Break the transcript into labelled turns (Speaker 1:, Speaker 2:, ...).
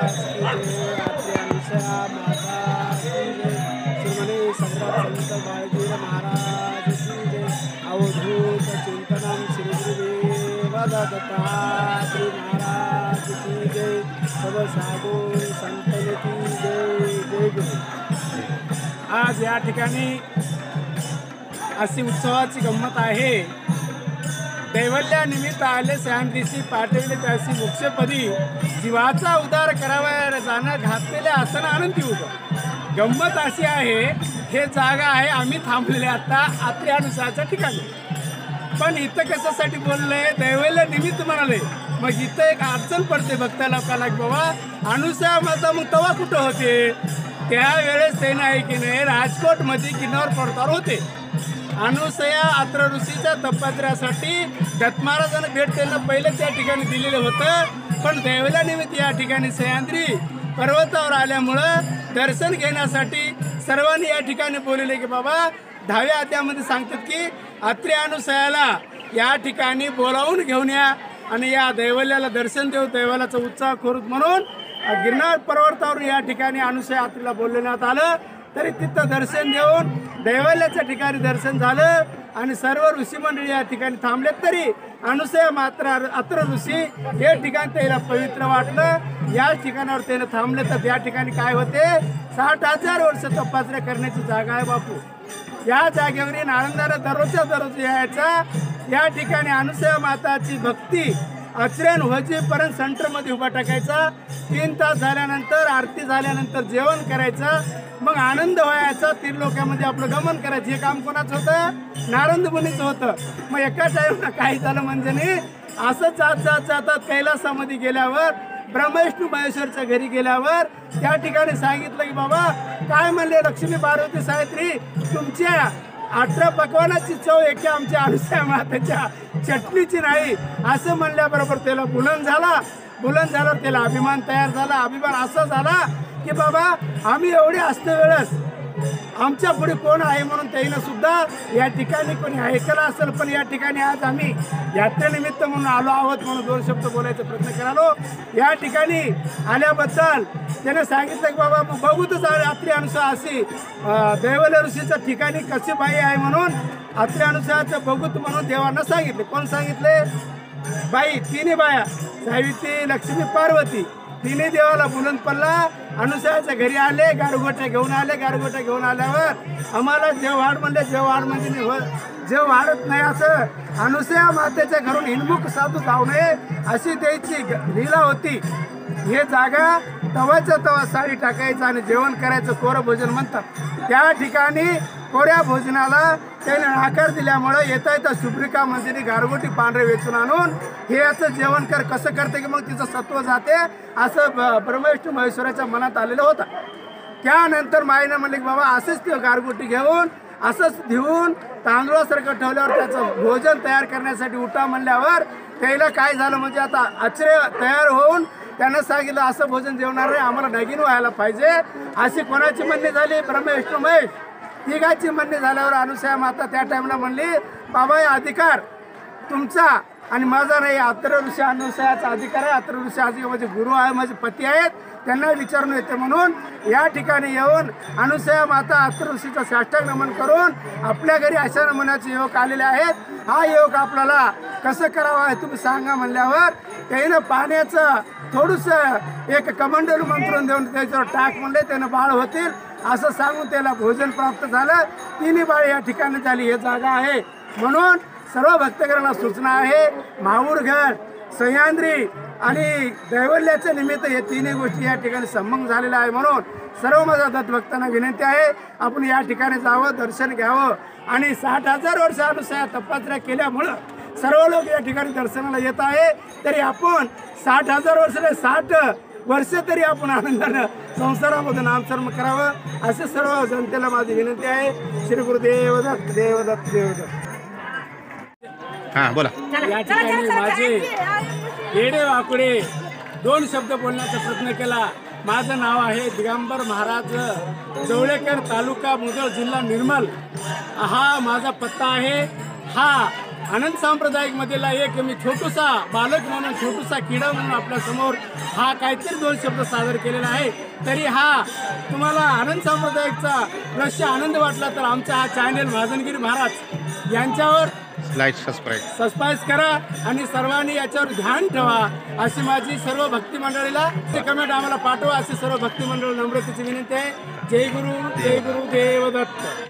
Speaker 1: महाराज की जय, आत्रे अनुसया माता की जय, श्रीमने सम्राट संत बाळजीर महाराज की जय, अवधूत चिंतनम श्री गुरुदेव दत्तात्रेय महाराज की जय, सर्व साधू संतन की जय. जय गुरु. आज या ठिकाणी अशी उत्सवाची गंमत आहे. दैवल्यानिमित्त आले सह्याद्रीशी पाठवले त्याशी मोक्षपदी जीवाचा उद्धार करावा जाणं घातलेले असताना आनंदी उभं. गंमत अशी आहे, हे जागा आहे आम्ही थांबलेले आता आत्रे अनुसयाच्या ठिकाणी. पण इथं कशासाठी बोलले, दैवल्य निमित्त म्हणाले. मग इथं एक अडचण पडते भक्ता लोकांना की बाबा अनुसया माता मग तवा कुठं होते. त्यावेळेस ते नाही की नाही राजकोटमध्ये किन्नर पडतार होते. अनुसया अत्र ऋषीच्या तपस्यासाठी दत्त महाराजांना भेट त्यांना पहिले त्या ठिकाणी दिलेलं होतं. पण दैवल्यानिमित्त या ठिकाणी सह्याद्री पर्वतावर आल्यामुळं दर्शन घेण्यासाठी सर्वांनी या ठिकाणी बोलले की बाबा 10व्या अध्यायामध्ये सांगतात की अत्रे अनुसयाला या ठिकाणी बोलावून घेऊन या आणि या दैवल्याला दर्शन देऊ, दैवल्याचा उत्साह करू म्हणून गिरनार पर्वतावर या ठिकाणी अनुसया अत्रेला बोलवण्यात आलं. तरी तिथं दर्शन देऊन दैवल्याच्या ठिकाणी दर्शन झालं आणि सर्व ऋषीमंडळी या ठिकाणी थांबलेत. तरी अनुसया मात्र अत्र ऋषी हे ठिकाण त्याला पवित्र वाटलं. या ठिकाणावर त्यानं थांबले. तर या ठिकाणी काय होते, 60,000 वर्ष तपस्या करण्याची जागा आहे बापू. या जागेवरील आनंदाला दररोज यायचा. या ठिकाणी अनुसया माताची भक्ती आचरण व्हायचेपर्यंत सेंटरमध्ये उभा टाकायचा. 3 तास झाल्यानंतर आरती झाल्यानंतर जेवण करायचं. मग आनंद व्हायचा. त्रिलोकामध्ये आपलं गमन करायचं. हे काम कोणाचं होतं, नारद मुनीचं होतं. मग एका टाईमला काय झालं म्हणजे नाही, असं जातात कैलासामध्ये गेल्यावर ब्रह्मविष्णू महेश्वरच्या घरी गेल्यावर त्या ठिकाणी सांगितलं की बाबा काय म्हणले लक्ष्मी पार्वती सावित्री, तुमच्या 18 पकवानाची चव एका आमच्या अनुसया मातेच्या चटणीची नाही. असं म्हणल्याबरोबर त्याला बुलंद झाल्यावर त्याला अभिमान तयार झाला. अभिमान असा झाला की बाबा आम्ही एवढे असते वेळेस आमच्या पुढे कोण आहे म्हणून त्यानं सुद्धा या ठिकाणी कोणी ऐकलं असेल. पण या ठिकाणी आज आम्ही यात्रेनिमित्त म्हणून आलो आहोत म्हणून 2 शब्द बोलायचा प्रयत्न करालो. या ठिकाणी आल्याबद्दल त्याने सांगितलं की बाबा बघू तर अत्रे अनुसया अशी दैवल्य ऋषीच्या ठिकाणी कशी बाई आहे म्हणून अत्रे अनुसयाचं बघूत म्हणून देवांना सांगितले. कोण सांगितले, बाई 3 बाया सावित्री लक्ष्मी पार्वती. 3 देवाला बुलंद पडला. अनुसयाच्या घरी आले, गारगोट्या घेऊन आले. गारगोट्या घेऊन आल्यावर आम्हाला जेव वाढ म्हणले. जेव वाढ म्हणजे जेव वाढत नाही असं अनुसया मातेच्या घरून हिंदमुख साधू जाऊ नये अशी द्यायची लीला होती. हे जागा तवाच्या तवा साडी टाकायचं आणि जेवण करायचं, कोरं भोजन म्हणतात. त्या ठिकाणी कोऱ्या भोजनाला त्याने आकार दिल्यामुळं येता सुब्रिका मंदिरी गारगोटी पांढरे वेचून आणून हे याचं जेवण कसं करते की मग तिचं सत्व जाते असं ब्रह्मविष्णू महेश्वराच्या मनात आलेलं होतं. त्यानंतर माईनं म्हणले की बाबा असंच ते गारगोटी घेऊन असंच देऊन तांदूळासारखं ठेवल्यावर त्याचं भोजन तयार करण्यासाठी उठा म्हणल्यावर त्याला काय झालं म्हणजे आता आचरे तयार होऊन त्यानं सांगितलं असं भोजन जेवणार नाही, आम्हाला नगीन व्हायला पाहिजे. अशी कोणाची म्हणणी झाली, ब्रह्मविष्णू महेश तिघाची म्हणणी झाल्यावर अनुसया माता त्या टाईमला म्हणली बाबा हे अधिकार तुमचा आणि माझा नाही. अत्र ऋषी अनुसयाचा अधिकार आहे. अत्र ऋषी अधिकार माझे गुरु आहे, माझे पती आहेत, त्यांना विचारून येते. म्हणून या ठिकाणी येऊन अनुसया माता अत्र ऋषीचा साष्टांग नमन करून आपल्या घरी अशा नमनाचे योग आलेले आहेत. हा योग आपल्याला कसं करावं आहे तुम्ही सांगा म्हणल्यावर त्यानं पाण्याचं थोडंसं एक कमंडलू मंत्रून देऊन त्याच्यावर टाक म्हणले. त्यानं बाळ होतील असं सांगून त्याला भोजन प्राप्त झालं. 3 बाळ या ठिकाणी झाली. हे जागा आहे म्हणून सर्व भक्तगणांना सूचना आहे. माहूरघर, सह्याद्री आणि दैवल्याच्या निमित्त हे 3 गोष्टी या ठिकाणी संबंध झालेला आहे. म्हणून सर्व माझ्या दत्तभक्तांना विनंती आहे आपण या ठिकाणी जावं, दर्शन घ्यावं. आणि 60,000 वर्ष अनुसया तपस्या केल्यामुळं सर्व लोक या ठिकाणी दर्शनाला येत आहे. तरी आपण 60,000 वर्ष नाही 60 वर्ष तरी आपण आनंदानं संसारामधून नामस्मरण करावं असे सर्व जनतेला माझी विनंती आहे. श्री गुरुदेव दत्त देवदत्त देवदत्त.
Speaker 2: हां बोला.
Speaker 1: या ठिकाणी माझे येडे वाकडे 2 शब्द बोलण्याचा प्रयत्न केला. माझं नाव आहे दिगंबर महाराज जवळेकर, तालुका मुधोळ, जिल्हा निर्मल. हा माझा पत्ता आहे. हा आनंद सांप्रदायिक मधला एक मी छोटूसा बालक म्हणून छोटूसा किडा म्हणून आपल्या समोर हा काहीतरी 2 शब्द सादर केलेला आहे. तरी हा तुम्हाला आनंद सांप्रदायिकचा दृश्य आनंद वाटला तर आमचा हा चॅनल भाजनगिरी महाराज यांच्यावर
Speaker 2: लाईक सबस्क्राईब
Speaker 1: करा आणि सर्वांनी याच्यावर ध्यान ठेवा अशी माझी सर्व भक्ती मंडळीला ते कमेंट आम्हाला पाठवा अशी सर्व भक्ती मंडळ नम्रतेची विनंती आहे. जय गुरु देव दत्त.